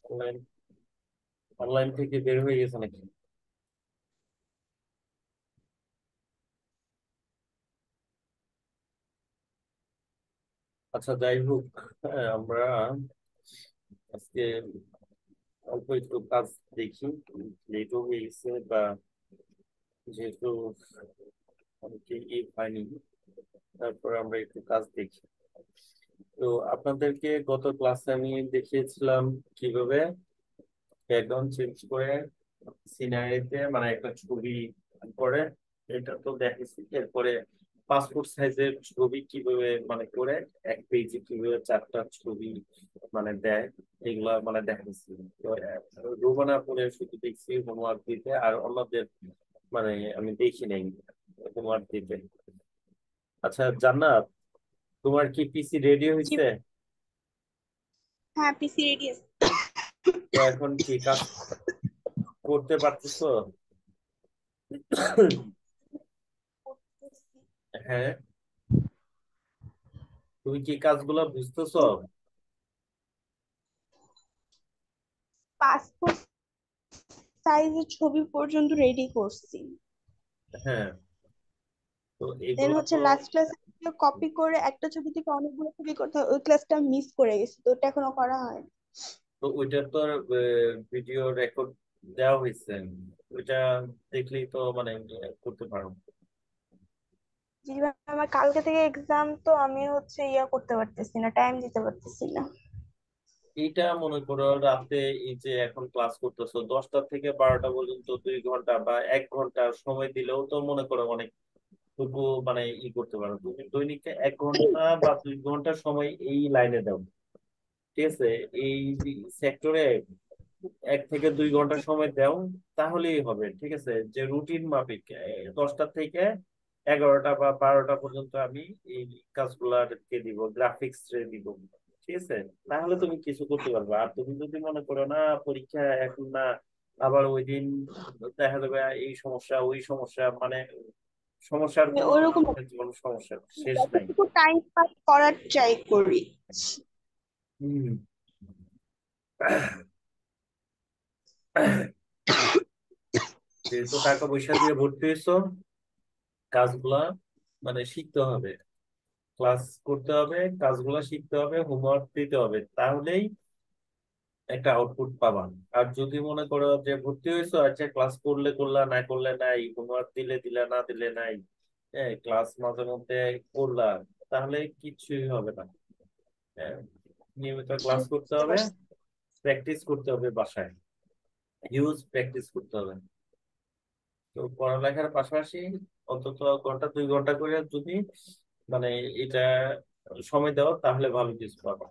Online online থেকে বের হয়ে গেছে নাকি? আচ্ছা, যাই হোক। আমরা আজকে অল্প একটু কাজ দেখি, লেট হয়ে গেছে বা যেহেতু অনেকে হয়নি, তারপর আমরা একটু কাজ দেখি। তো আপনাদেরকে গত ক্লাসে আমি দেখিয়েছিলাম কিভাবে ব্যাকগ্রাউন্ড চেঞ্জ করে সিনারিতে মানে একটা ছবি করে, এটা তো দেখেছি। এরপরে পাসপোর্ট সাইজের ছবি কিভাবে মানে করে এক পেজে কিভাবে চারটা ছবি মানে দেয়, এগুলা মানে দেখেছি। তো রোমানা পরে শুধু দেখছি হোমওয়ার্ক দিতে, আর অন্যদের মানে আমি দেখি নাই হোমওয়ার্ক দিতে। আচ্ছা জান্নাত, তোমার কি পিসি রেডি জি। হয়েছে? হ্যাঁ, পিসি রেডি আছে। তো এখন কি কাজ করতে পারতেছো? হ্যাঁ, তুমি কি কাজগুলো বুঝতেছো? পাসপোর্ট সাইজের ছবি পর্যন্ত রেডি করছি। হ্যাঁ, তো দেন এগুলা হচ্ছে তো লাস্ট ক্লাসে কপি করে একটা ছবি থেকে অনেকগুলো ছবি করতে হয়, ওই ক্লাসটা মিস করে গেছি, তো ওটা এখনো করা হয়। তো ওইটা তো ভিডিও রেকর্ড দেওয়া হয়েছে, ওইটা দেখলেই তো মানে করতে পারো। যেভাবে আমার কালকে থেকে এক্সাম, তো আমি হচ্ছে করতে পারতেছি না, টাইম দিতে পারতেছি না। এইটা মনে করো রাতে, এই যে এখন ক্লাস করতেছো 10টা থেকে 12টা পর্যন্ত 2 ঘন্টা বা 1 ঘন্টা সময় দিলেও তো মনে করো অনেক টুকু মানে করতে পারো। তুমি দৈনিক 1 ঘন্টা বা 2 ঘন্টা সময় এই লাইনে দাও, ঠিক আছে? এই সেক্টরে 1 থেকে 2 ঘন্টা সময় দাও, তাহলেই হবে। ঠিক আছে, যে রুটিন মাফিক 10টা থেকে 11টা বা 12টা পর্যন্ত আমি এই কাজগুলাকে দিব, গ্রাফিক্স রে দিব। ঠিক আছে, তাহলে তুমি কিছু করতে পারবে। আর তুমি যদি মনে করো না পরীক্ষা এখন না, আবার ওই দিন দেখা যাবে এই সমস্যা ওই সমস্যা, মানে সমস্যার আমি কোনো ওইরকম কোনো সমস্যা শেষ নাই। যতটুকু টাইম পাস করার ট্রাই করি। হম। যেহেতু টাকা পয়সা দিয়ে ভর্তি হয়েছো, কাজগুলা মানে শিখতে হবে, ক্লাস করতে হবে, কাজগুলা শিখতে হবে, হোমওয়ার্ক দিতে হবে, তাহলেই একটা আউটপুট পাবা। আর যদি মনে করো যে ভর্তি হয়েছো, আচ্ছা ক্লাস করলে করলা, না করলে নাই, হোমওয়ার্ক দিলে দিলা, না দিলে নাই, হ্যাঁ ক্লাস মাঝে মধ্যে করলা, তাহলে কিছুই হবে না। হ্যাঁ, নিয়মিত ক্লাস করতে বুঝতে হবে, পারছি। প্র্যাকটিস করতে হবে বাসায়, হিউজ প্র্যাকটিস করতে হবে। তো পড়ালেখার পাশাপাশি অন্তত 1 ঘন্টা 2 ঘন্টা করে যদি মানে এটা সময় দাও, তাহলে ভালো কিছু পাবো।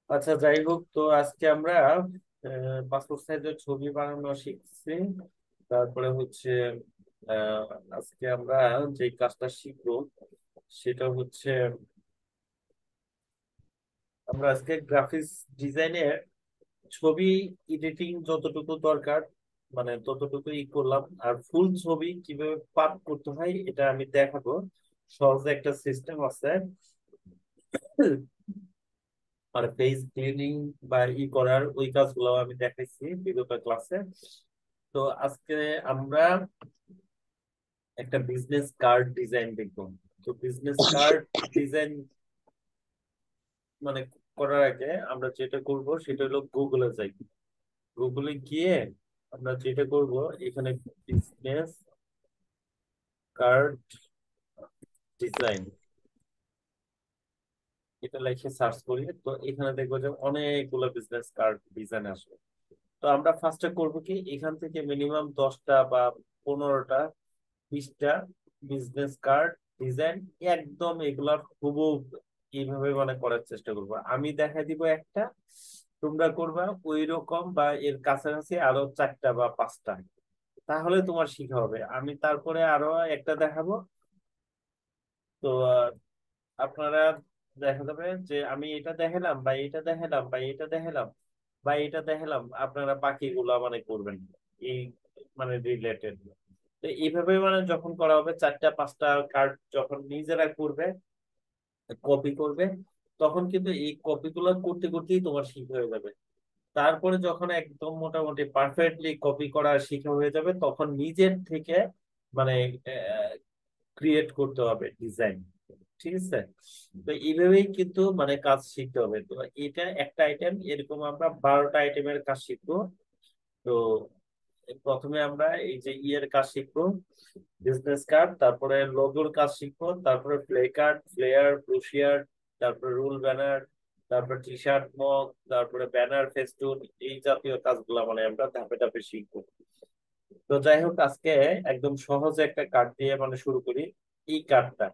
আচ্ছা যাই হোক, তো আজকে আমরা পাসপোর্ট সাইজের ছবি বানানো শিখছি। তারপরে হচ্ছে আহ, আজকে আমরা যে কাজটা শিখবো সেটা হচ্ছে, আমরা আজকে গ্রাফিক্স ডিজাইনের ছবি এডিটিং যতটুকু দরকার মানে ততটুকু করলাম। আর ফুল ছবি কিভাবে পাট করতে হয় এটা আমি দেখাবো। সহজে একটা সিস্টেম আছে, আর ফেস ক্লিনিং বা করার ওই কাজগুলো আমি দেখাইছি বিগত ক্লাসে। তো আজকে আমরা একটা বিজনেস কার্ড ডিজাইন দেখবো। তো বিজনেস কার্ড ডিজাইন মানে করার আগে আমরা যেটা করব সেটা হলো গুগলে যাই। গুগলে গিয়ে আমরা যেটা করব, এখানে বিজনেস কার্ড ডিজাইন এটা লিখে সার্চ করি, তো এখানে দেখবো যে অনেকগুলো বিজনেস কার্ড ডিজাইন আসবে। তো আমরা ফার্স্টে করব কি, এখান থেকে মিনিমাম 10টা বা 15টা 20টা বিজনেস কার্ড ডিজাইন একদম এগুলার হুবহু এইভাবে মানে করার চেষ্টা করবো। আমি দেখা দিব একটা, তোমরা করবা ওই রকম বা এর কাছাকাছি আরো 4টা বা 5টা, তাহলে তোমার শিখা হবে। আমি তারপরে আরো একটা দেখাবো। তো আপনারা দেখা যাবে যে আমি এটা দেখালাম বা এটা দেখালাম বা এটা দেখালাম বা এটা দেখালাম, আপনারা বাকিগুলা মানে করবেন এই মানে রিলেটেড। তো এইভাবে মানে যখন করা হবে 4টা 5টা কার্ড যখন নিজেরা করবে, কপি করবে, তখন কিন্তু এই কপি গুলা করতে করতেই তোমার ঠিক হয়ে যাবে। তারপরে যখন একদম মোটামুটি পারফেক্টলি কপি করা শিখা হয়ে যাবে, তখন নিজের থেকে মানে ক্রিয়েট করতে হবে ডিজাইন। ঠিক আছে? তো এইভাবেই কিন্তু মানে কাজ শিখতে হবে। তো এটা একটা আইটেম, এরকম আমরা 12টা আইটেমের কাজ শিখবো। তো প্রথমে আমরা এই যে ইয়ের কাজ শিখবো, বিজনেস কার্ড, তারপরে লোগোর কাজ শিখবো, তারপরে প্লে কার্ড, ফ্লেয়ার, ব্রোশিয়ার, তারপরে রুল ব্যানার, তারপরে টি শার্ট, মগ, তারপরে ব্যানার, ফেস্টুন, এই জাতীয় কাজগুলো মানে আমরা ধাপে ধাপে শিখবো। তো যাই হোক, আজকে একদম সহজে একটা কার্ড দিয়ে মানে শুরু করি। এই কার্ডটা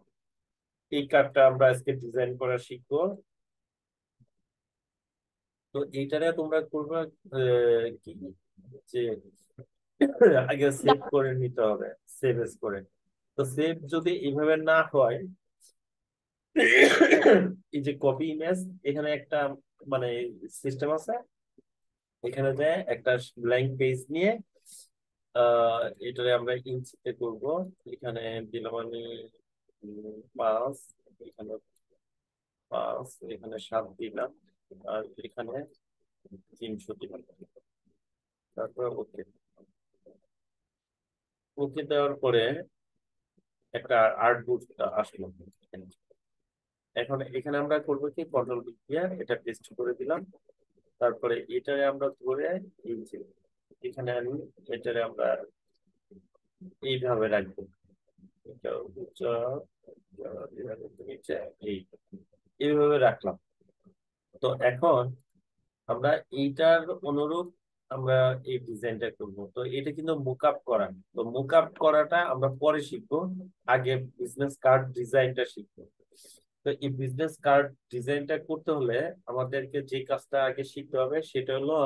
এই কার্ডটা আমরা আজকে ডিজাইন করা শিখবো। তো এইটারে তোমরা করবে কি, যে আগে সেভ করে নিতে হবে, সেভ এস করে। তো সেভ যদি এইভাবে না হয়, এই যে কপি ইমেজ, এখানে একটা মানে সিস্টেম আছে। এখানে যে একটা ব্ল্যাঙ্ক পেজ নিয়ে এটারে আমরা ইঞ্চিতে করব। এখানে দিলাম আমি 5, এখানে 5, এখানে 7 দিলাম, আর এখানে 300 দিলাম। তারপর ওকে, ওকে দেওয়ার পরে একটা আর্টবোর্ড আসলো এখানে। এখন এখানে আমরা করবো কি, কন্ট্রোল দিয়ে এটা পেস্ট করে দিলাম। তারপরে এটারে আমরা ধরে এই যে এখানে আমি এটারে আমরা এইভাবে রাখবো। এটা উঁচা, নিচে, এই এইভাবে রাখলাম। তো এখন আমরা এইটার অনুরূপ আমরা এই ডিজাইনটা করব। তো এটা কিন্তু মুকআপ করা, তো মুকআপ করাটা আমরা পরে শিখবো। আগে বিজনেস কার্ড ডিজাইনটা শিখবো। তো এই বিজনেস কার্ড ডিজাইনটা করতে হলে আমাদেরকে যে কাজটা আগে শিখতে হবে সেটা হলো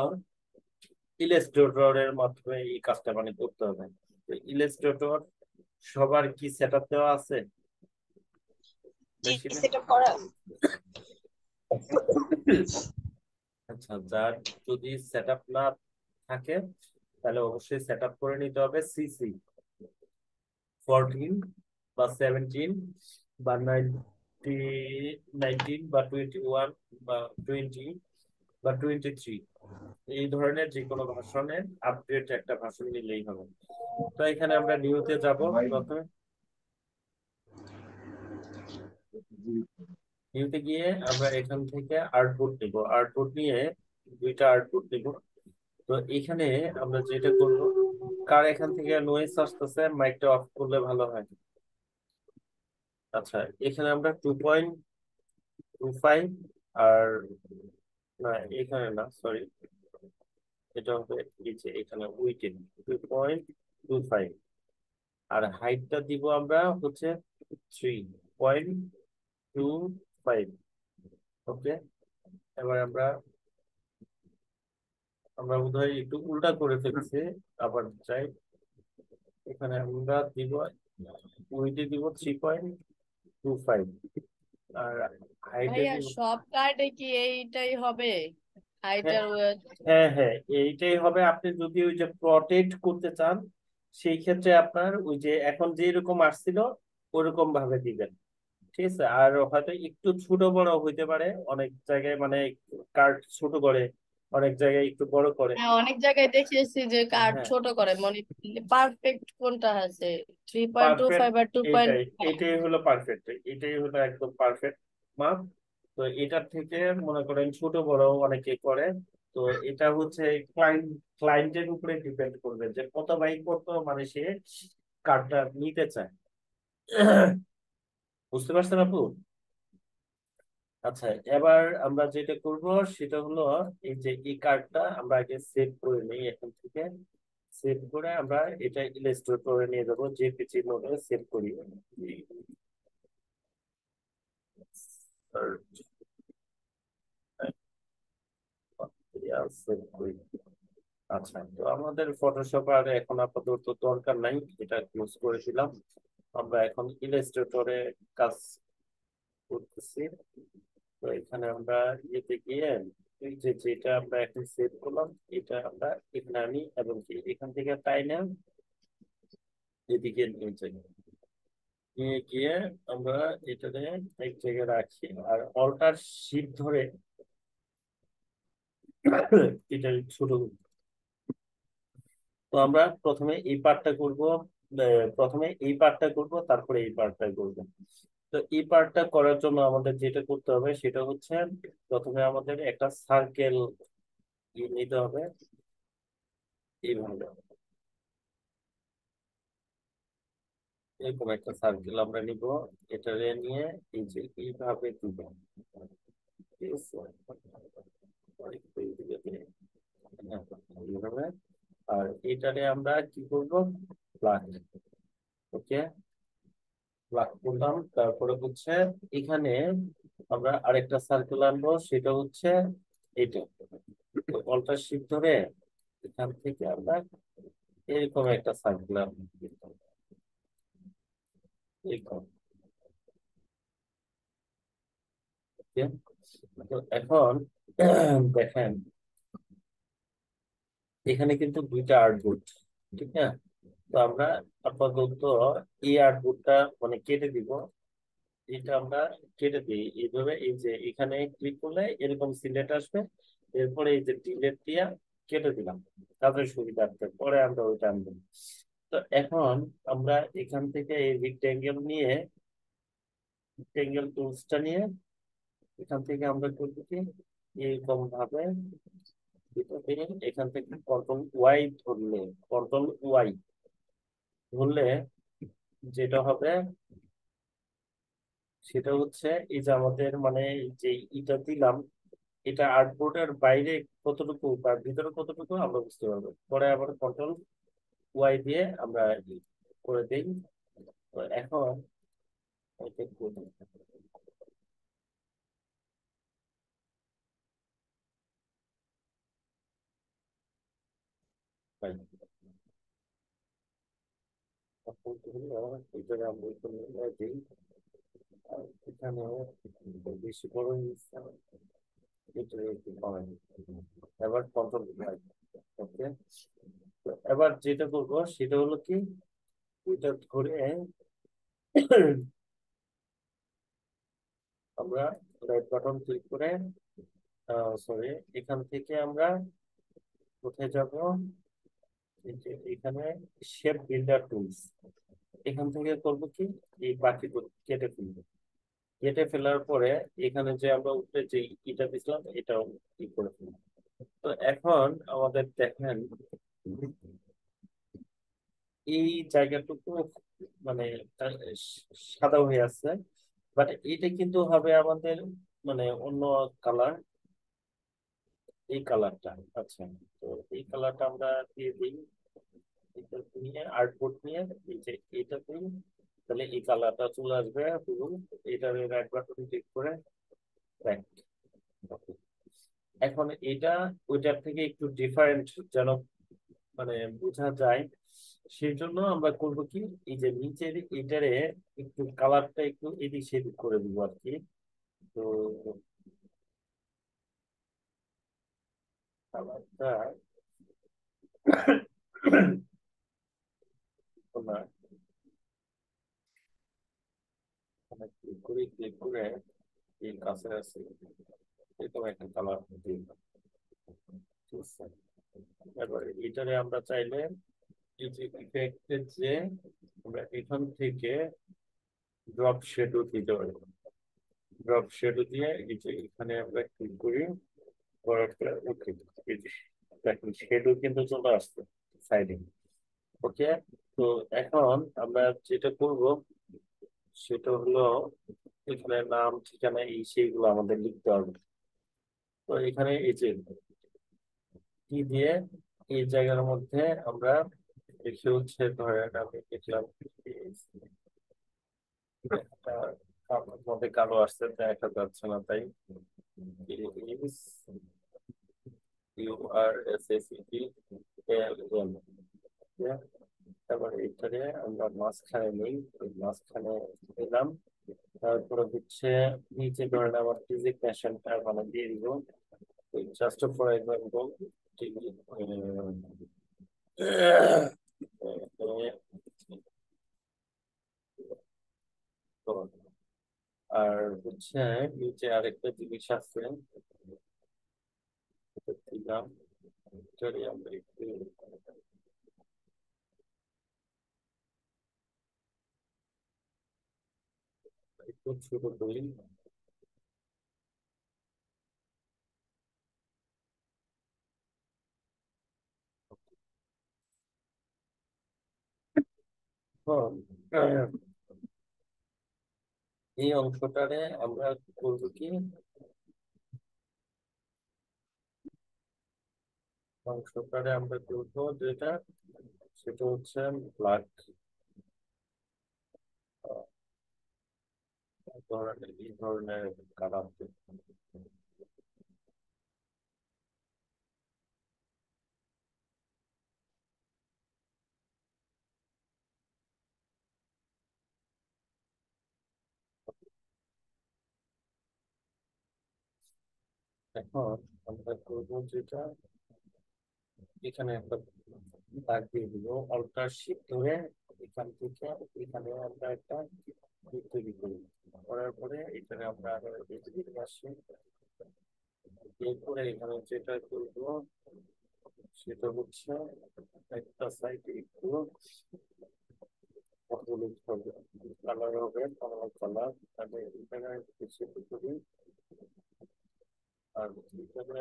ইলাস্ট্রেটরের মাধ্যমে এই কাজটা মানে করতে হবে। তো ইলাস্ট্রেটর সবার কি সেট আপ দেওয়া আছে জি, মেশিনে? সেটা করা। আচ্ছা, যার যদি সেট আপ না থাকে, তাহলে অবশ্যই সেট আপ করে নিতে হবে সিসি 14 বা 17 বা 19 বা 21 বা 20 বা 23, এই ধরনের যে কোনো ভার্সনের আপডেট একটা ভার্সন নিলেই হবে। তো এখানে আমরা নিউতে যাব প্রথমে। নিউতে গিয়ে আমরা এখান থেকে আর্টবোর্ড নিব, আর্টবোর্ড নিয়ে 2টা আর্টবোর্ড নিব। তো এখানে আমরা যেটা করব, কার এখান থেকে নয়েজ আসতেছে, মাইকটা অফ করলে ভালো হয়। আচ্ছা, এখানে আমরা 2.25, আর না, এখানে না, সরি, এটা হবে এই যে এখানে উইটেন 2.25, আর হাইটটা দিব আমরা হচ্ছে 3.25। ওকে, এবার আমরা আমরা বোধহয় একটু উল্টা করে ফেলছি, আবার চাই। এখানে আমরা দিব, উইডে দিব 3.25, আর হাইটে ভাইয়া দিব। সব কার্ডে কি এইটাই হবে, হাইট হ্যাঁ, আর ওয়েট? হ্যাঁ, হ্যাঁ, এইটাই হবে। আপনি যদি ওই যে প্রটেক্ট করতে চান, সেই ক্ষেত্রে আপনার ওই যে এখন যেরকম আসছিল ওরকম ভাবে দিবেন। ঠিক আছে? আর হয়তো একটু ছোট বড় হইতে পারে, অনেক জায়গায় মানে কার্ড ছোট করে, অনেক জায়গায় একটু বড় করে। হ্যাঁ, অনেক জায়গায় দেখিয়েছি যে কার্ড হ্যাঁ, ছোট করে, মানে পারফেক্ট কোনটা আছে, 3.25 পারফেক্ট, আর টু পয়েন্ট এটাই হলো পারফেক্ট, এটাই হলো একদম পারফেক্ট মাপ। তো এটার থেকে মনে করেন ছোট বড় অনেকে করে। তো এটা হচ্ছে ক্লায়েন্ট, ক্লায়েন্টের উপরে ডিপেন্ড করবে যে কত বাই কত মানে সে কার্ডটা নিতে চায়। বুঝতে পারছেন আপু? আচ্ছা, এবার আমরা যেটা করব সেটা হলো, এই যে এই কার্ডটা আমরা আগে সেভ করে নিই এখান থেকে। সেভ করে আমরা এটা ইনস্টল করে নিয়ে যাবো, জেপিজি মোডে সেভ করি। সেভ করি। আচ্ছা, তো আমাদের ফটোশপ আর এখন আপাতত দরকার নাই, এটা ক্লোজ করে দিলাম। আমরা এখন ইলাস্ট্রেটরে কাজ করতেছি। তো এখানে আমরা ইয়েতে গিয়ে এই যে যেটা আমরা এখন সেভ করলাম, এটা আমরা এখানে আনি এবং কি এখান থেকে টাইনে এদিকে নিয়ে যাই। নিয়ে গিয়ে আমরা এটাতে এক জায়গায় রাখি, আর অল্টার শিফট ধরে এটা ছোট। তো আমরা প্রথমে এই পার্টটা করব, তারপরে এই পার্টটা করব। তো এই পার্টটা করার জন্য আমাদের যেটা করতে হবে সেটা হচ্ছে, প্রথমে আমাদের একটা সার্কেল নিতে হবে এইভাবে। এরকম একটা সার্কেল আমরা নিব, এটা নিয়ে এই যে এইভাবে দিব, ঠিক আছে? আরেকটু এইদিকে দিয়ে, হ্যাঁ, এইভাবে। আর এটারে আমরা কি করব, প্লাগ। ওকে, প্লাগ করলাম। তারপরে হচ্ছে এখানে আমরা আরেকটা সার্কেল আনবো, সেটা হচ্ছে এটা। অল্টার শিফট ধরে এখান থেকে আমরা এরকম একটা সার্কেল আনবো, এরকম। ওকে, তো এখন দেখেন এখানে কিন্তু দুইটা আর্টবোর্ড, ঠিক না? তো আমরা আপাতত এই আর্টবোর্ডটা মানে কেটে দিব। এটা আমরা কেটে দিই এইভাবে, এই যে এখানে ক্লিক করলে এরকম সিলেক্ট আসবে। এরপরে এই যে ডিলেট দিয়া কেটে দিলাম, তাদের সুবিধার্থে পরে আমরা ওইটা আনবো। তো এখন আমরা এখান থেকে এই রেক্টেঙ্গেল নিয়ে, রেক্টেঙ্গেল টুলসটা নিয়ে এখান থেকে আমরা করবো কি, এরকম ভাবে এটাকে এখান থেকে কন্ট্রোল ওয়াই ধরলে, কন্ট্রোল ওয়াই ধরলে যেটা হবে সেটা হচ্ছে, এই যে আমাদের মানে যে ইটা দিলাম, এটা আর্টবোর্ডের বাইরে কতটুকু বা ভিতরে কতটুকু আমরা বুঝতে পারবো। পরে আবার কন্ট্রোল ওয়াই দিয়ে আমরা করে দিই। তো এখন এটা করি। তাই, এখন কি হলো, এটাকে আমরা এখানে দিই। আর এখানে বেশি বড় নিচ্ছে, এটা একটু কমে নিই। এবার কন্ট্রোল ওয়াই। ওকে, তো এবার যেটা করবো সেটা হলো কি, এটা ধরে আমরা রাইট বাটন ক্লিক করে, সরি, এখান থেকে আমরা কোথায় যাব, এই যে এখানে শেপ বিল্ডার টুলস, এখান থেকে করব কি, এই বাকি কেটে ফেলবো। কেটে ফেলার পরে এখানে যে আমরা উপরে যে ইটা দিছিলাম এটাও ই করে ফেলবো। তো এখন আমাদের দেখেন এই জায়গাটুকু মানে আহ, সাদা হয়ে আছে, বাট এটা কিন্তু হবে আমাদের মানে অন্য কালার, এই কালারটা। আচ্ছা, তো এই কালারটা আমরা দিয়ে দিই। এটা নিয়ে আর্টবোর্ড নিয়ে এই যে এটা দিই, তাহলে এই কালারটা চলে আসবে পুরো। এটা রাইট বাটন ক্লিক করে back। এখন এটা ওইটার থেকে একটু ডিফারেন্ট যেন মানে বোঝা যায়, সেই জন্য আমরা করবো কি, এই যে নিচের এটারে একটু কালারটা একটু এদিক সেদিক করে দিব আর কি। তো কালারটা তোমার ক্লিক করে এই কাছে আছে এরকম একটা কালার দিয়ে দিলাম, ঠিক আছে? এবার এটারে আমরা চাইলে এই যে ইফেক্টের যে আমরা এখান থেকে ড্রপ শেডও দিতে পারি। ড্রপ শেডও দিয়ে এই যে এখানে আমরা ক্লিক করি, করার পরে ওকে, এই যে দেখুন শেডও কিন্তু চলে আসছে সাইডে। ওকে, তো এখন আমরা যেটা করব সেটা হলো, এখানে নাম ঠিকানা এই সেইগুলো আমাদের লিখতে হবে। তো এখানে এই যে কি দিয়ে এই জায়গার মধ্যে আমরা লিখে হচ্ছে, ধরেন আমি লিখলাম একটা মধ্যে কালো আসছে, দেখা যাচ্ছে না, তাই URSSED LM। তারপরে এটারে আমরা মাঝখানে নেই, ওই মাঝখানে নিলাম। তারপরে হচ্ছে নিচে ধরেন আমার ডিজিগনেশনটা মানে দিয়ে দিব, জাস্ট ফর এক্সাম্পল আর হচ্ছে নিচে আরেকটা জিনিস আছে, দিলাম, এটারে আমরা একটু ছোট করি। এখন, এই অংশটারে আমরা করবো কি, অংশটারে আমরা করবো যেটা, সেটা হচ্ছে ব্ল্যাক ধরনের, এই ধরনের কালার। এখন আমরা করবো যেটা, এখানে একটা দাগ দিয়ে দিব, অল্টার শিফট ধরে এখান থেকে এখানে আমরা একটা বৃত্ত তৈরি করি। করার পরে এখানে আমরা আরো এদিকে আসি, এরপরে এখানে যেটা করবো সেটা হচ্ছে একটা সাইডে একটু হলুদ হবে, কালার হবে কমলা কালার, তাহলে এখানে কিছু করি। আর এখানে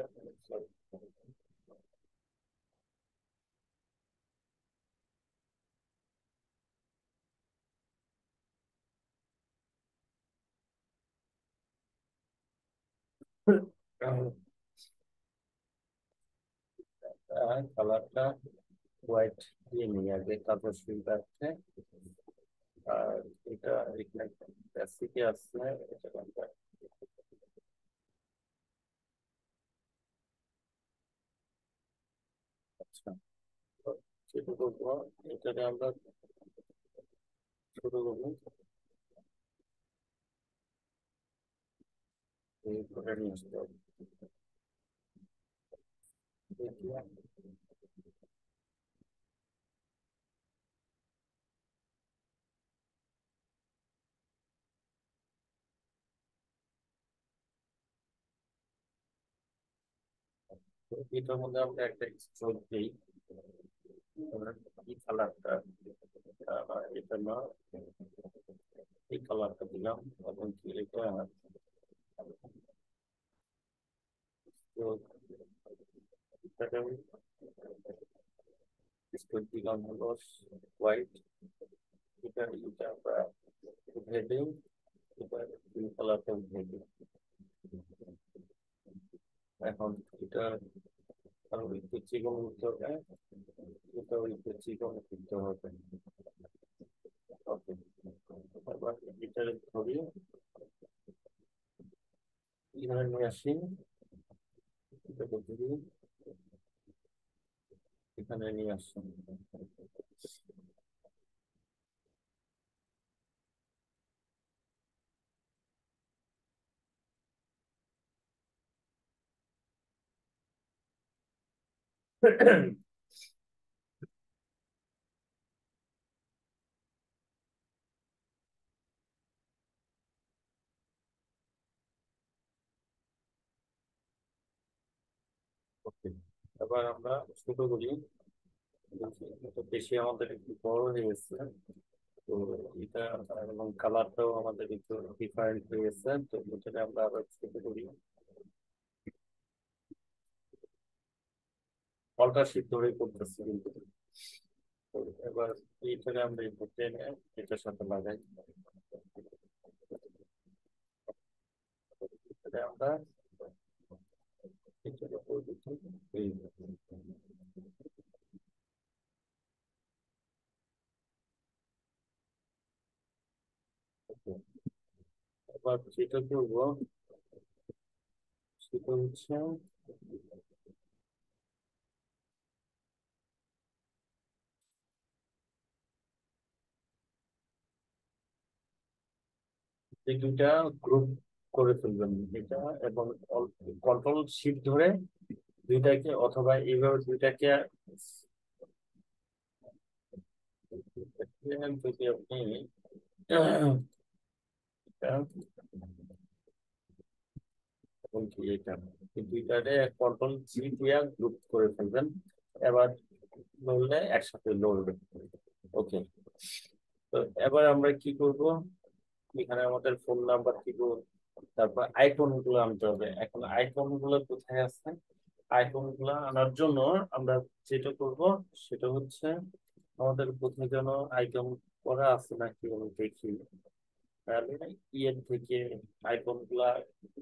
কালারটা হোয়াইট দিয়ে নিই আগে, তারপর সুইপারটা। আর এটা এখানে বেসিকে আছে, এটা আমরা আচ্ছা সেটা করবো, এটাকে আমরা শুরু করবো এই করে নিয়ে আসতে হবে। এটার মধ্যে আমরা একটা স্ট্রোক দিই, এই কালারটা, এটা না, এই কালারটা দিলাম, এবং কি এটা স্ট্রোক দিলাম হলো হোয়াইট, এটা এটা আমরা উঠে দিই, এটা তিন কালারটা উঠে দিই। এখন এটা আরো একটু চিকন করতে হবে, এটাও একটু চিকন করতে হবে। ওকে, এবার এটা ধরি, এখানে নিয়ে আসি, এটাকে ধরি, এখানে নিয়ে আসি। ওকে, এবার আমরা ছোট করি, এটা বেশি আমাদের একটু বড় হয়ে গেছে, তো এটা এবং কালারটাও আমাদের একটু ডিফারেন্ট হয়ে গেছে, তো এটা আমরা আবার ছোট করি, অল্টার শিফট ধরে করতেছি কিন্তু। তো এবার এইটাকে আমরা এই টেনে এটার সাথে লাগাই, এটাকে আমরা এটার উপর দিচ্ছি, এই এবার যেটা করবো সেটা হচ্ছে এই দুইটা গ্রুপ করে ফেলবেন এটা, এবং কন্ট্রোল শিফট ধরে দুইটাকে, অথবা এইভাবে দুইটাকে যদি আপনি এটা ওকে, এটা এই দুইটারে কন্ট্রোল জি দিয়ে গ্রুপ করে ফেলবেন। এবার লড়লে একসাথে লড়বে। ওকে, তো এবার আমরা কি করব, এখানে আমাদের ফোন নাম্বার দিব, তারপর আইকন গুলো আনতে হবে। এখন আইকন গুলো কোথায় আছে? আইকন গুলো আনার জন্য আমরা যেটা করব সেটা হচ্ছে, আমাদের কোথায় যেন আইকন করা আছে নাকি আমি দেখি। তাহলে ইয়ের থেকে আইকন গুলা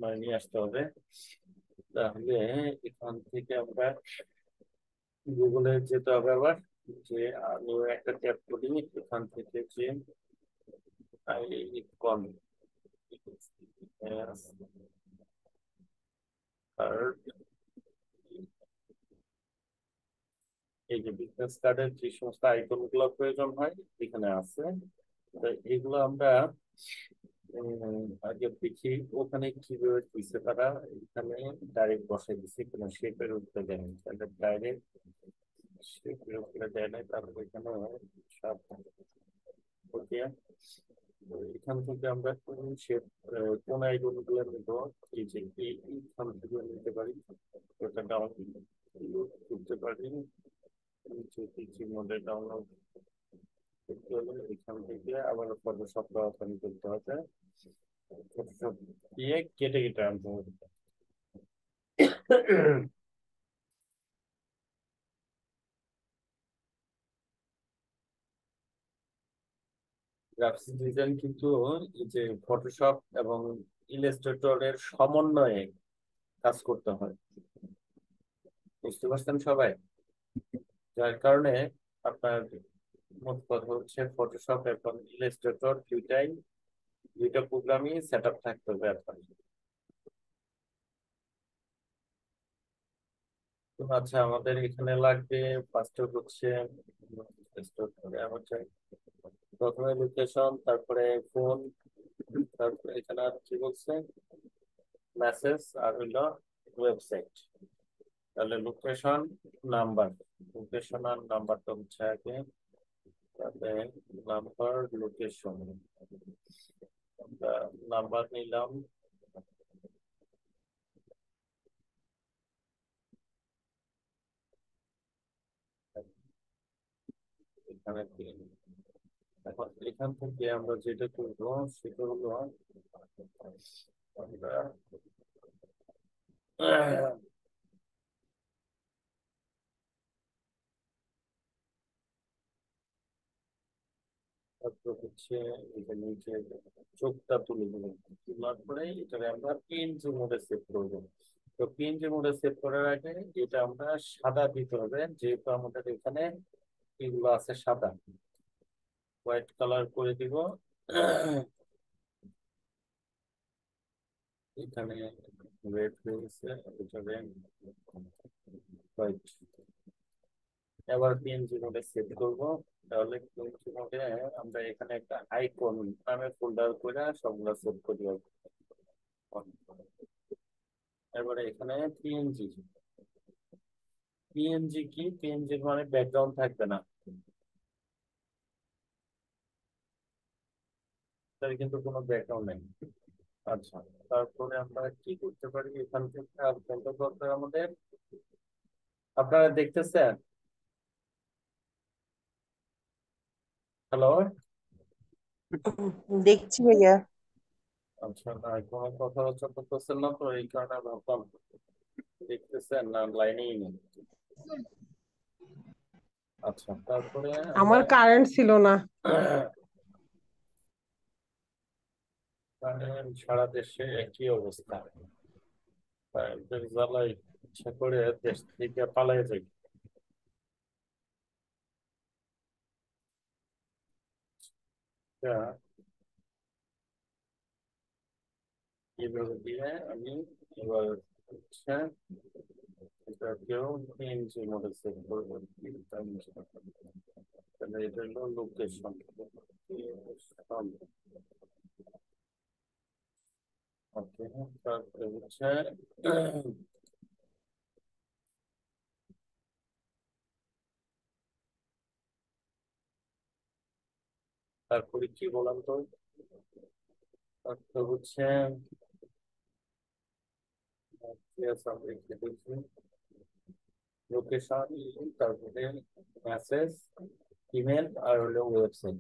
মানে নিয়ে আসতে হবে। তাহলে এখান থেকে আমরা গুগলে যেতে হবে আবার, যে আমি একটা ট্যাপ করি এখান থেকে, যে আইকন কার্ড, এই যে বিজনেস কার্ডের যে সমস্ত আইকন গুলো প্রয়োজন হয় এখানে আছে। তো এগুলো আমরা আগে দেখি ওখানে কিভাবে দিচ্ছে তারা। এখানে ডাইরেক্ট বসাই দিচ্ছে, কোনো শেপের উপরে দেয় না, তাহলে ডাইরেক্ট শেপের উপরে দেয় না। তারপর এখানে সব ওকে, এখান থেকে আমরা কোন শেপ, কোন আইকন গুলো নিব, এই যে এইখান থেকে নিতে পারি, ওটা ডাউনলোড করতে পারি। যে মডেল ডাউনলোড করতে হলে এখান থেকে আবার ফটোশপটা ওপেন করতে হবে, ফটোশপ দিয়ে কেটে কেটে আনতে হবে। গ্রাফিক্স ডিজাইন কিন্তু এই যে ফটোশপ এবং ইলাস্ট্রেটরের সমন্বয়ে কাজ করতে হয়, বুঝতে পারছেন সবাই? যার কারণে আপনার মোট কথা হচ্ছে ফটোশপ এবং ইলাস্ট্রেটর দুইটা প্রোগ্রামই সেট আপ থাকতে হবে আপনার। তো আচ্ছা, আমাদের এখানে লাগবে ফার্স্ট হচ্ছে প্রথমে লোকেশন, তারপরে ফোন, তারপরে এখানে আর কি বলছে, মেসেজ, আর হইলো ওয়েবসাইট। তাহলে লোকেশন, নাম্বার, লোকেশন আর নাম্বারটা হচ্ছে আগে, তাহলে নাম্বার লোকেশন, আমরা নাম্বার নিলাম। এখানে দিন। এখন এখান থেকে আমরা যেটা করবো সেটা হলো, আমরা তারপর হচ্ছে এটা নিচে চোখটা তুলে দেবো, তোলার পরে এটাকে আমরা পিএনজি মোডে সেভ করবো। তো পিএনজি মোডে সেভ করার আগে এটা আমরা সাদা দিতে হবে, যেহেতু আমাদের এখানে এগুলো আছে সাদা, হোয়াইট কালার করে দিব। এখানে রেড হয়ে গেছে, এটাকে হোয়াইট। এবার পিএনজি মোডে সেভ করব। তাহলে পিএনজি মোডে আমরা এখানে একটা আইকন নামে ফোল্ডার করে সবগুলো সেভ করি। এবারে এখানে পিএনজি, পিএনজি কি, পিএনজি মানে ব্যাকগ্রাউন্ড থাকবে না, তার কিন্তু কোনো ব্যাকগ্রাউন্ড নেই। আচ্ছা, তারপরে আমরা কি করতে পারি এখান থেকে, আর কোনটা দরকার আমাদের, আপনারা দেখতেছেন? হ্যালো? দেখছি ভাইয়া। আচ্ছা, না কোনো কথা হচ্ছে করতেছেন না, তো এই কারণে ভাবলাম দেখতেছেন না, লাইনেই নেই। আচ্ছা, তারপরে আমরা আমার কারেন্ট ছিল না। মানে সারা দেশে একই অবস্থা, কারেন্টের জ্বালায় ইচ্ছা করে দেশ থেকে পালাই যাই। তা এইভাবে দিয়ে আমি এবার হচ্ছে এটাকেও পিএনজি মোডে সেভ করবো। তাহলে এটা হলো লোকেশন, ওকে। তারপরে হচ্ছে তারপরে কি বললাম তো, তারপর হচ্ছে লোকেশন, তারপরে মেসেজ, ইমেল, আর হলো ওয়েবসাইট।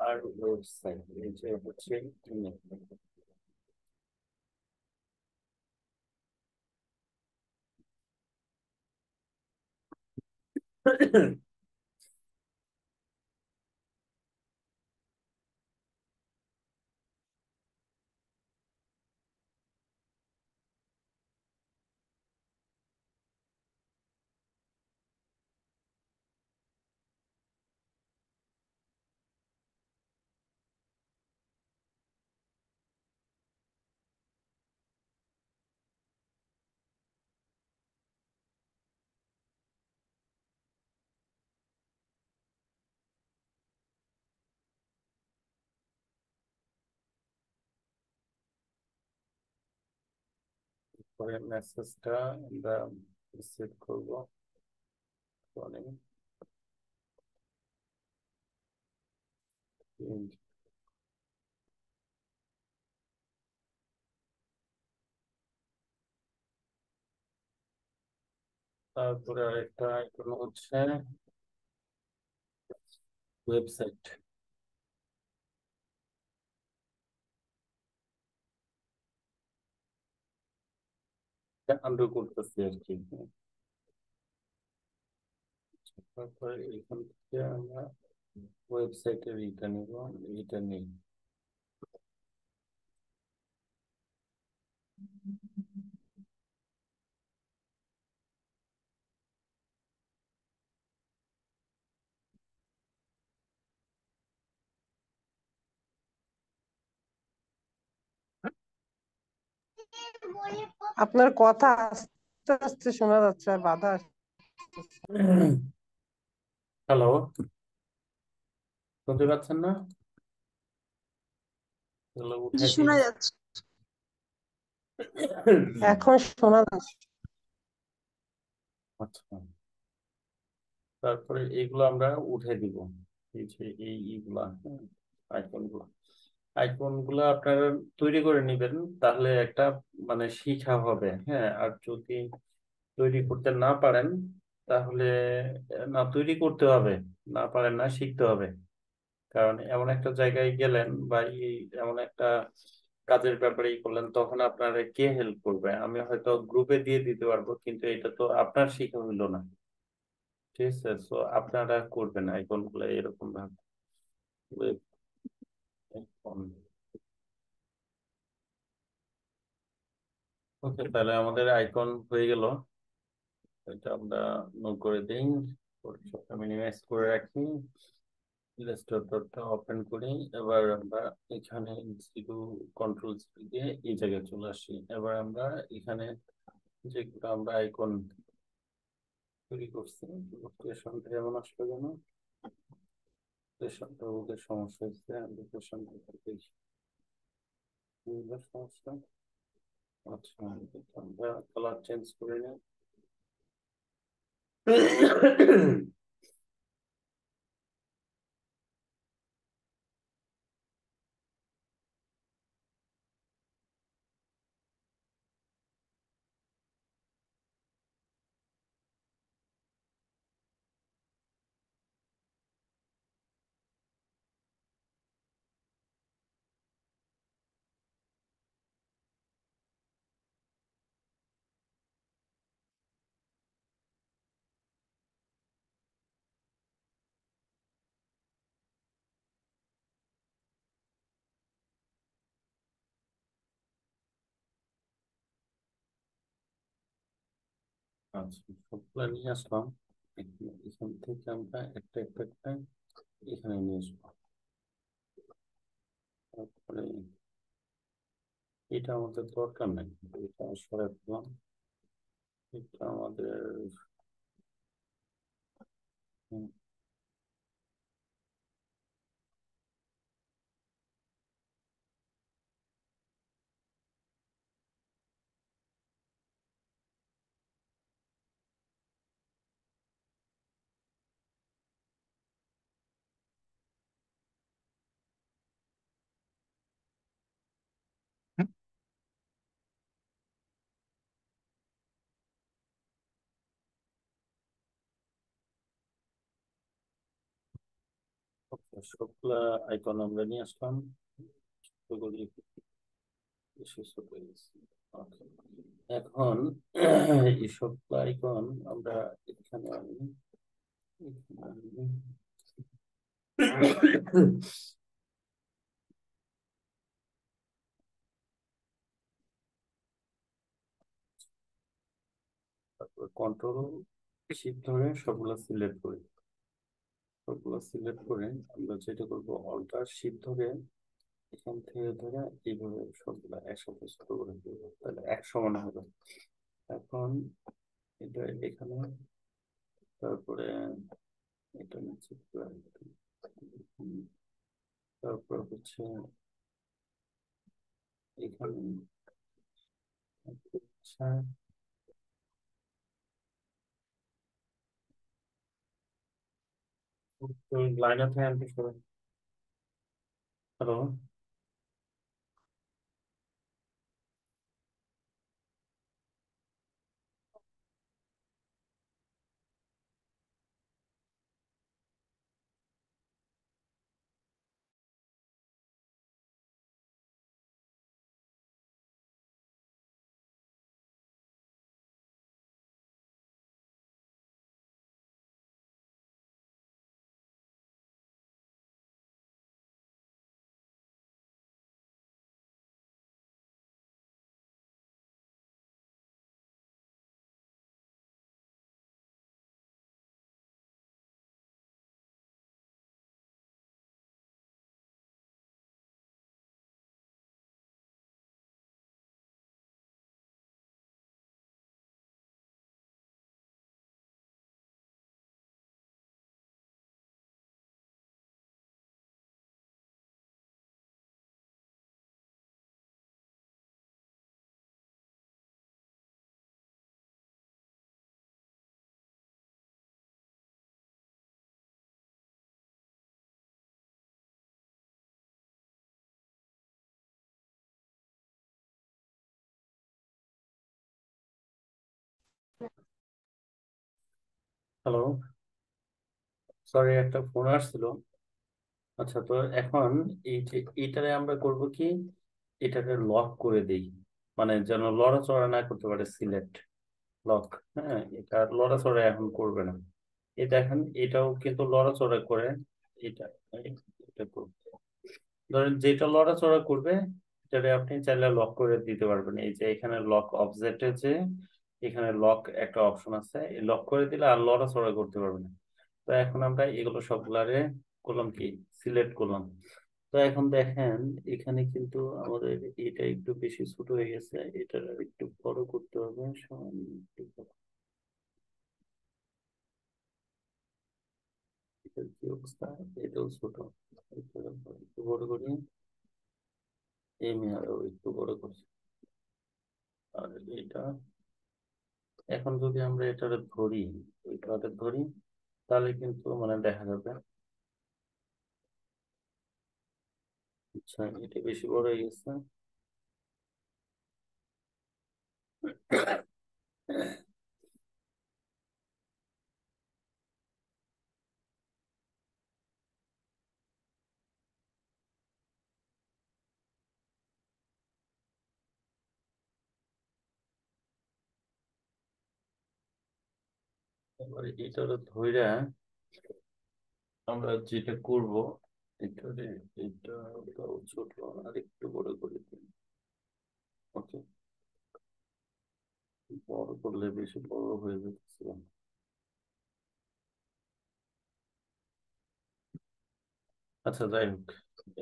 আর ওয়েবসাইট এই যে হচ্ছে ইমেল। পরে মেসেজটা আমরা রিসিভ করবো। তারপরে আরেকটা আইকন হচ্ছে ওয়েবসাইট। আন্ডু করতেছি আর কি। তারপরে এখান থেকে আমরা ওয়েবসাইটের এইটা নিব, এইটা নেই। আপনার কথা আস্তে আস্তে শোনা যাচ্ছে আর বাধা আসছে। হ্যালো, শুনতে পাচ্ছেন না? এগুলো জি, উঠাই দিই। শোনা যাচ্ছে। এখন শোনা যাচ্ছে। আচ্ছা, তারপরে এইগুলো আমরা উঠে দিব। এই যে এইগুলা আইকন গুলা, আইকন গুলা আপনারা তৈরি করে নিবেন, তাহলে একটা মানে শিখা হবে। হ্যাঁ, আর যদি তৈরি করতে না পারেন তাহলে না তৈরি করতে হবে, না পারেন না শিখতে হবে। কারণ এমন একটা জায়গায় গেলেন বা এমন একটা কাজের ব্যাপারে করলেন, তখন আপনার কে হেল্প করবে? আমি হয়তো গ্রুপে দিয়ে দিতে পারবো, কিন্তু এটা তো আপনার শিখা হইলো না। ঠিক আছে, তো আপনারা করবেন আইকন গুলো এরকম ভাবে। ওকে, তাহলে আমাদের আইকন হয়ে গেল। এটা আমরা নোট করে দিই, ফটোশপটা মিনিমাইজ করে রাখি, ইলাস্ট্রেটরটা ওপেন করি। এবার আমরা এখানে জিরো, কন্ট্রোল জিরো দিয়ে এই জায়গায় চলে আসি। এবার আমরা এখানে যেগুলো আমরা আইকন তৈরি করছি, লোকেশনটা যেমন আসলো যেন, লোকেশনটা ওদের সমস্যা হচ্ছে, লোকেশনটা সমস্যা। আচ্ছা, আমরা কালার চেঞ্জ করে নিই। আচ্ছা, সবগুলা নিয়ে আসলাম। এখান থেকে আমরা একটা একটা একটা এখানে নিয়ে আসবো। তারপরে এটা আমাদের দরকার নাই, এটা সরাই দিলাম। এটা আমাদের হুম, সবগুলা আইকন আমরা নিয়ে আসলাম, ওগুলি বেশি ছোট হয়ে গেছে। Okay. এখন এই সবগুলা আইকন আমরা এখানে আনি, এখানে আনি। তারপর কন্ট্রোল শিফট ধরে সবগুলা সিলেক্ট করি, সবগুলো সিলেক্ট করে আমরা যেটা করবো অল্টার শিফট ধরে এখান থেকে ধরে এইভাবে সবগুলো একসাথে ছোট করে দেবো, তাহলে এক সমান হবে। এখন এটা এখানে, তারপরে এটা নিচে তারপর হচ্ছে এখানে, আচ্ছা লাইনে থেকে হ্যালো। হ্যালো, সরি একটা ফোন আসছিল। আচ্ছা, তো এখন এই যে এইটারে আমরা করব কি, এটাকে লক করে দেই, মানে যেন লড়াচড়া না করতে পারে, সিলেক্ট লক। হ্যাঁ, এটা লড়াচড়া এখন করবে না। এটা এখন এটাও কিন্তু লড়াচড়া করে, এটা এটা করবে। ধরেন যেটা লড়াচড়া করবে সেটা আপনি চাইলে লক করে দিতে পারবেন। এই যে এখানে লক অবজেক্টে যে এখানে লক একটা অপশন আছে, লক করে দিলে আর লড়াচড়া করতে পারবে না। তো এখন আমরা এগুলো সবগুলারে করলাম কি, সিলেক্ট করলাম। তো এখন দেখেন এখানে কিন্তু আমাদের এটা একটু বেশি ছোট হয়ে গেছে, এটা একটু বড় করতে হবে, সামান্য একটু বড়। এটার কি অবস্থা, এটাও ছোট, একটু বড় করি, এই মেয়ারও একটু বড় করছি। আর এটা এখন যদি আমরা এটা ধরি, এটা ধরি, তাহলে কিন্তু মানে দেখা যাবে। আচ্ছা, এটা বেশি বড় হয়ে গেছে। এবার এটা ধইরা আমরা যেটা করব, এটা এটা ছোট আর একটু বড় করে দিই। ওকে, বড় করলে বেশি বড় হয়ে যাচ্ছে। আচ্ছা, যাই হোক,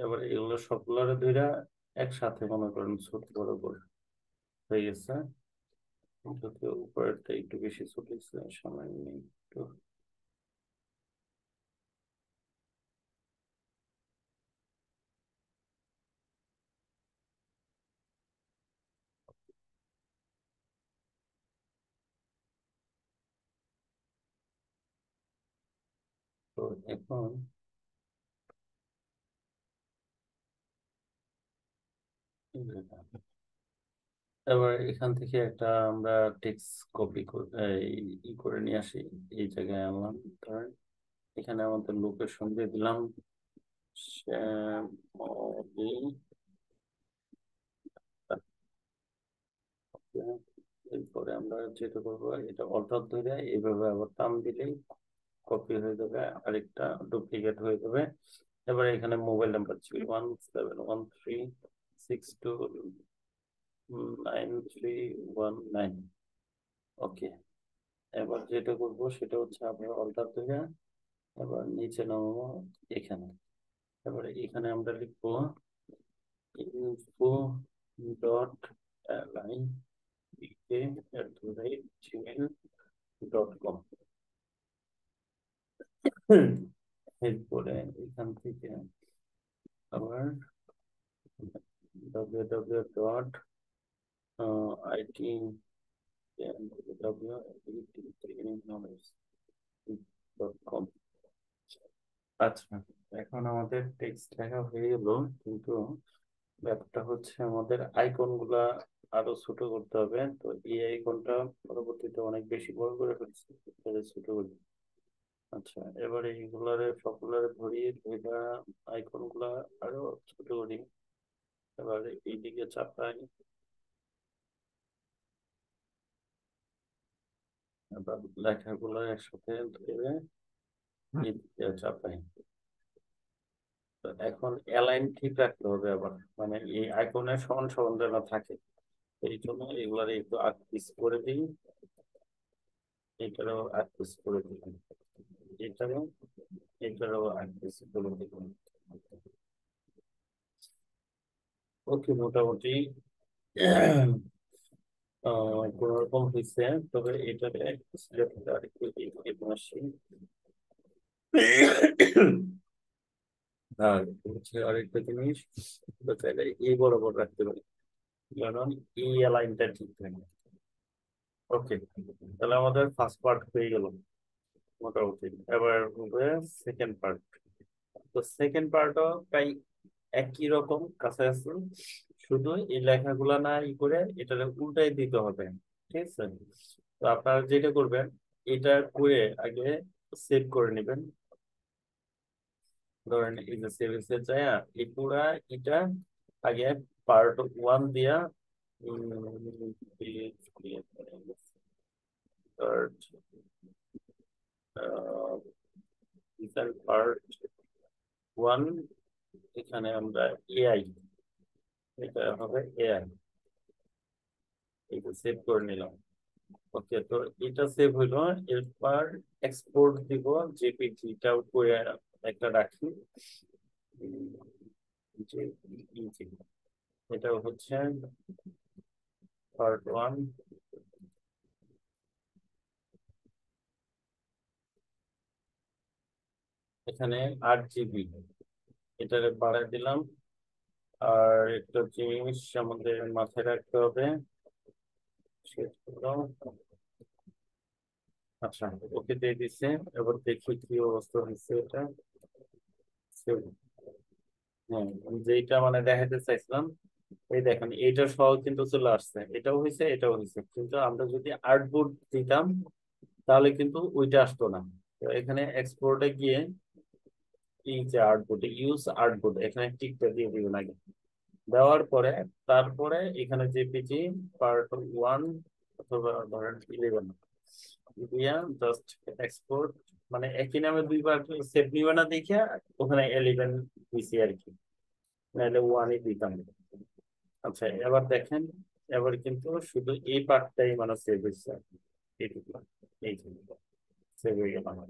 এবার এগুলো সবগুলোরে ধইরা একসাথে মনে করেন ছোট বড় করে হয়ে গেছে। যদি উপরেরটা একটু বেশি ছোট হয়েছে, সামান্য একটু। তো এখন এবার এখান থেকে একটা আমরা টেক্সট কপি করে নিয়ে আসি, এই জায়গায় আনলাম। ধরেন এখানে আমাদের লোকেশন দিয়ে দিলাম শ্যামলী। এরপরে আমরা যেটা করবো, এটা অর্থাৎ ধরে এইভাবে আবার টান দিলেই কপি হয়ে যাবে, আরেকটা ডুপ্লিকেট হয়ে যাবে। এবার এখানে মোবাইল নাম্বার ছিল 1713629319। ওকে, এবার যেটা করবো সেটা হচ্ছে আমরা অল্টার ধরে এবার নিচে নামাবো এখানে। এবার এখানে আমরা লিখবো info.line@gmail.com। এরপরে এখান থেকে আবার www.it.com। আচ্ছা, এখন আমাদের টেক্সট লেখা হয়ে গেল, কিন্তু ব্যাপারটা হচ্ছে আমাদের আইকন গুলা আরো ছোট করতে হবে। তো এই আইকনটা পরবর্তীতে অনেক বেশি বড় করে ফেলছি, তাহলে ছোট করি। আচ্ছা, এবার এইগুলারে সবগুলারে ধরিয়ে এটা আইকন গুলা আরো ছোট করি। এবার এইদিকে চাপাই, এবার লেখাগুলো একসাথে ধরে এইদিকে চাপাই। তো এখন অ্যালাইন ঠিক রাখতে হবে আবার, মানে এই আইকনের সমান সমান যেন থাকে। এই জন্য এগুলারে একটু আটপিস করে দিই, এটারও আটপিস করে দিই, এটারও আটপিস করে দিই। ওকে, মোটামুটি কোন রকম হয়েছে। তবে এটাকে আরেকটু এগিয়ে আসি। আর হচ্ছে আরেকটা জিনিস, তো চাইলে এই বরাবর রাখতে পারি, কারণ এই লাইনটা ঠিক থাকে। ওকে, তাহলে আমাদের ফার্স্ট পার্ট হয়ে গেল মোটামুটি। এবার হবে সেকেন্ড পার্ট। তো সেকেন্ড পার্টও প্রায় একই রকম কাছাকাছি, শুধু এই লেখাগুলা না করে এটা উল্টাই দিতে হবে। ঠিক আছে, তো আপনারা যেটা করবেন, এটা করে আগে সেভ করে নেবেন। ধরেন এই যে সেভ এসে যায়, এই পুরা এটা আগে পার্ট 1 দিয়া পার্ট 1, এখানে আমরা এআই, এটা হবে এআই, এটা সেভ করে নিলাম। ওকে, তো এটা সেভ হইলো। এরপর এক্সপোর্ট দিব জেপিজিটাও করে একটা রাখি। JPEG, এটা হচ্ছে পার্ট 1। এখানে 8 GB, এটা বাড়ায় দিলাম। আর একটা জিনিস আমাদের মাথায় রাখতে হবে, সেটা হলো, আচ্ছা ওকে দিয়ে দিচ্ছে। এবার দেখি কি অবস্থা হচ্ছে এটা। হ্যাঁ, আমি যেটা মানে দেখাতে চাইছিলাম, এই দেখেন এইটা সহ কিন্তু চলে আসছে, এটাও হয়েছে এটাও হয়েছে, কিন্তু আমরা যদি আর্টবোর্ড দিতাম তাহলে কিন্তু ওইটা আসতো না। তো এখানে এক্সপোর্টে গিয়ে এই যে আর্টবোর্ড, ইউজ আর্টবোর্ড, এখানে টিকটা দিয়ে দিবেন আগে। দেওয়ার পরে তারপরে এখানে জেপিজি পার্ট 1 অথবা ধরেন 11 দিয়া জাস্ট এক্সপোর্ট, মানে একই নামে দুইবার সেভ নিবে না দেখে ওখানে 11 দিছি আর কি, নাহলে 1-ই দিতাম। আচ্ছা, এবার দেখেন, এবার কিন্তু শুধু এই পার্টটাই মানে সেভ হচ্ছে, এইটুকু, এই সেভ হয়ে গেল আমার।